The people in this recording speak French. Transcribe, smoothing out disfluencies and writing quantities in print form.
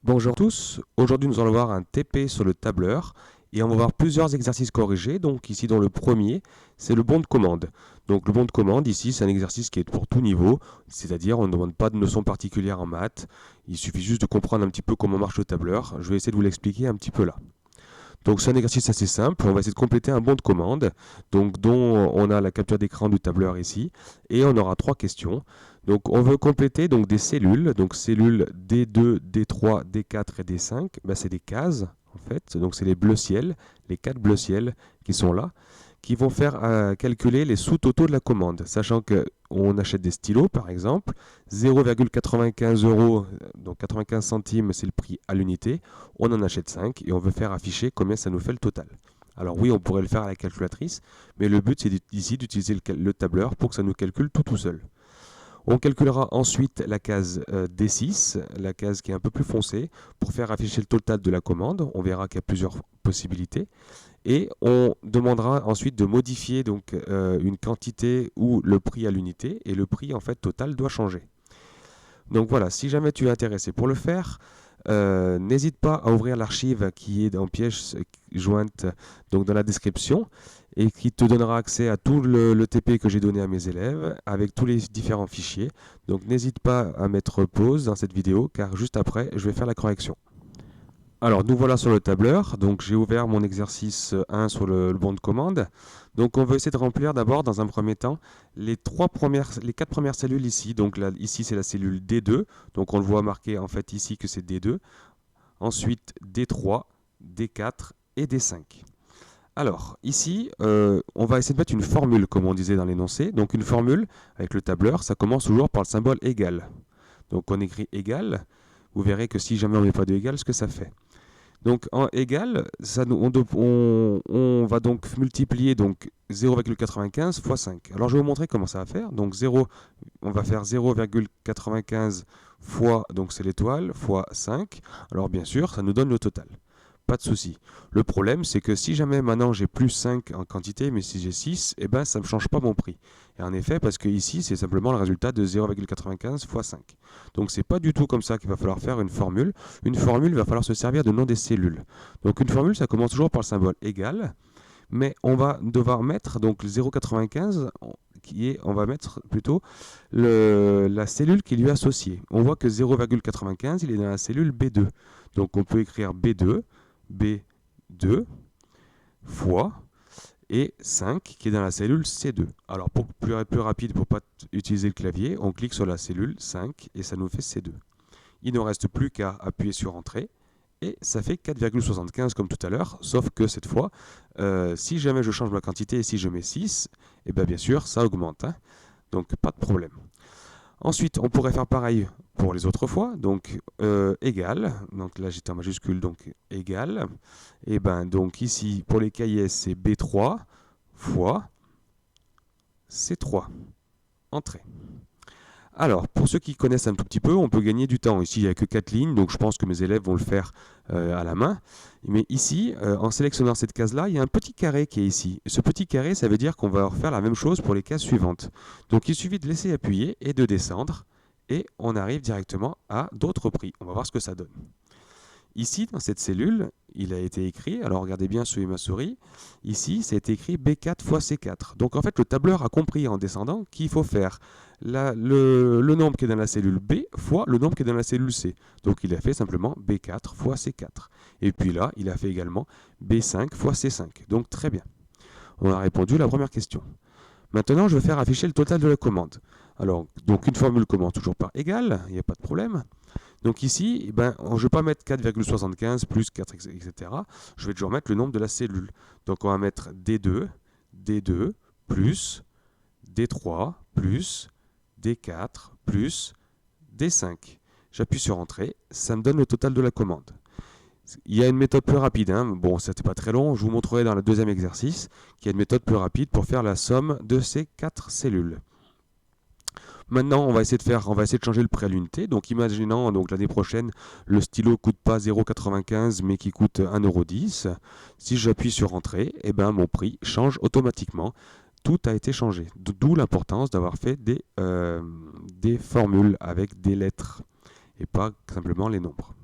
Bonjour à tous, aujourd'hui nous allons voir un TP sur le tableur et on va voir plusieurs exercices corrigés. Donc ici dans le premier, c'est le bon de commande. Donc le bon de commande ici c'est un exercice qui est pour tout niveau, c'est-à-dire on ne demande pas de notions particulières en maths, il suffit juste de comprendre un petit peu comment marche le tableur. Je vais essayer de vous l'expliquer un petit peu là. Donc c'est un exercice assez simple, on va essayer de compléter un bon de commande, donc dont on a la capture d'écran du tableur ici, et on aura trois questions. Donc on veut compléter donc des cellules, donc cellules D2, D3, D4 et D5, ben, c'est des cases en fait, donc c'est les bleus ciel, les quatre bleus ciel qui sont là, qui vont faire calculer les sous-totaux de la commande, sachant qu'on achète des stylos par exemple, 0,95 euros, donc 95 centimes c'est le prix à l'unité, on en achète 5 et on veut faire afficher combien ça nous fait le total. Alors oui, on pourrait le faire à la calculatrice, mais le but c'est ici d'utiliser le tableur pour que ça nous calcule tout seul. On calculera ensuite la case D6, la case qui est un peu plus foncée, pour faire afficher le total de la commande. On verra qu'il y a plusieurs possibilités. Et on demandera ensuite de modifier donc, une quantité ou le prix à l'unité, et le prix en fait total doit changer. Donc voilà, si jamais tu es intéressé pour le faire, n'hésite pas à ouvrir l'archive qui est en pièce jointe donc dans la description et qui te donnera accès à tout le TP que j'ai donné à mes élèves avec tous les différents fichiers. Donc n'hésite pas à mettre pause dans cette vidéo car juste après je vais faire la correction. Alors nous voilà sur le tableur, donc j'ai ouvert mon exercice 1 sur le bon de commande. Donc on va essayer de remplir d'abord dans un premier temps les quatre premières cellules ici. Donc là, ici c'est la cellule D2, donc on le voit marqué en fait ici que c'est D2. Ensuite D3, D4 et D5. Alors ici on va essayer de mettre une formule comme on disait dans l'énoncé. Donc une formule avec le tableur, ça commence toujours par le symbole égal. Donc on écrit égal, vous verrez que si jamais on ne met pas de égal, ce que ça fait. Donc en égal, on va donc multiplier donc 0,95 fois 5. Alors je vais vous montrer comment ça va faire. Donc 0, on va faire 0,95 fois, donc c'est l'étoile, fois 5. Alors bien sûr, ça nous donne le total. Pas de souci. Le problème, c'est que si jamais maintenant j'ai plus 5 en quantité, mais si j'ai 6, eh ben, ça ne me change pas mon prix. Et en effet, parce que ici, c'est simplement le résultat de 0,95 fois 5. Donc c'est pas du tout comme ça qu'il va falloir faire une formule. Une formule, il va falloir se servir de nom des cellules. Donc une formule, ça commence toujours par le symbole égal, mais on va devoir mettre donc 0,95 on va mettre plutôt la cellule qui lui est associée. On voit que 0,95 il est dans la cellule B2. Donc on peut écrire B2 fois et 5 qui est dans la cellule C2. Alors pour plus rapide, pour ne pas utiliser le clavier, on clique sur la cellule 5 et ça nous fait C2. Il ne reste plus qu'à appuyer sur Entrée et ça fait 4,75 comme tout à l'heure, sauf que cette fois, si jamais je change ma quantité et si je mets 6, et bien sûr ça augmente, hein, donc pas de problème. Ensuite, on pourrait faire pareil pour les autres fois, donc égal, donc là j'étais en majuscule, donc égal, et ben donc ici pour les cahiers c'est B3 fois C3, entrée. Alors, pour ceux qui connaissent un tout petit peu, on peut gagner du temps. Ici, il n'y a que 4 lignes, donc je pense que mes élèves vont le faire à la main. Mais ici, en sélectionnant cette case-là, il y a un petit carré qui est ici. Et ce petit carré, ça veut dire qu'on va refaire la même chose pour les cases suivantes. Donc il suffit de laisser appuyer et de descendre, et on arrive directement à d'autres prix. On va voir ce que ça donne. Ici, dans cette cellule, il a été écrit, alors regardez bien sur ma souris, ici, ça a été écrit B4 fois C4. Donc en fait, le tableur a compris en descendant qu'il faut faire le nombre qui est dans la cellule B fois le nombre qui est dans la cellule C. Donc il a fait simplement B4 fois C4. Et puis là, il a fait également B5 fois C5. Donc très bien. On a répondu à la première question. Maintenant, je vais faire afficher le total de la commande. Alors, donc une formule commence toujours par égal, il n'y a pas de problème. Donc ici, je ne vais pas mettre 4,75 plus 4, etc. Je vais toujours mettre le nombre de la cellule. Donc on va mettre D2, D2 plus D3 plus D4 plus D5. J'appuie sur Entrée, ça me donne le total de la commande. Il y a une méthode plus rapide, hein. Bon, ça n'était pas très long, je vous montrerai dans le deuxième exercice qu'il y a une méthode plus rapide pour faire la somme de ces 4 cellules. Maintenant, on va essayer de changer le prix à l'unité. Donc, imaginons donc l'année prochaine, le stylo ne coûte pas 0,95 mais qui coûte 1,10 €. Si j'appuie sur Entrée, eh ben, mon prix change automatiquement. Tout a été changé. D'où l'importance d'avoir fait des formules avec des lettres et pas simplement les nombres.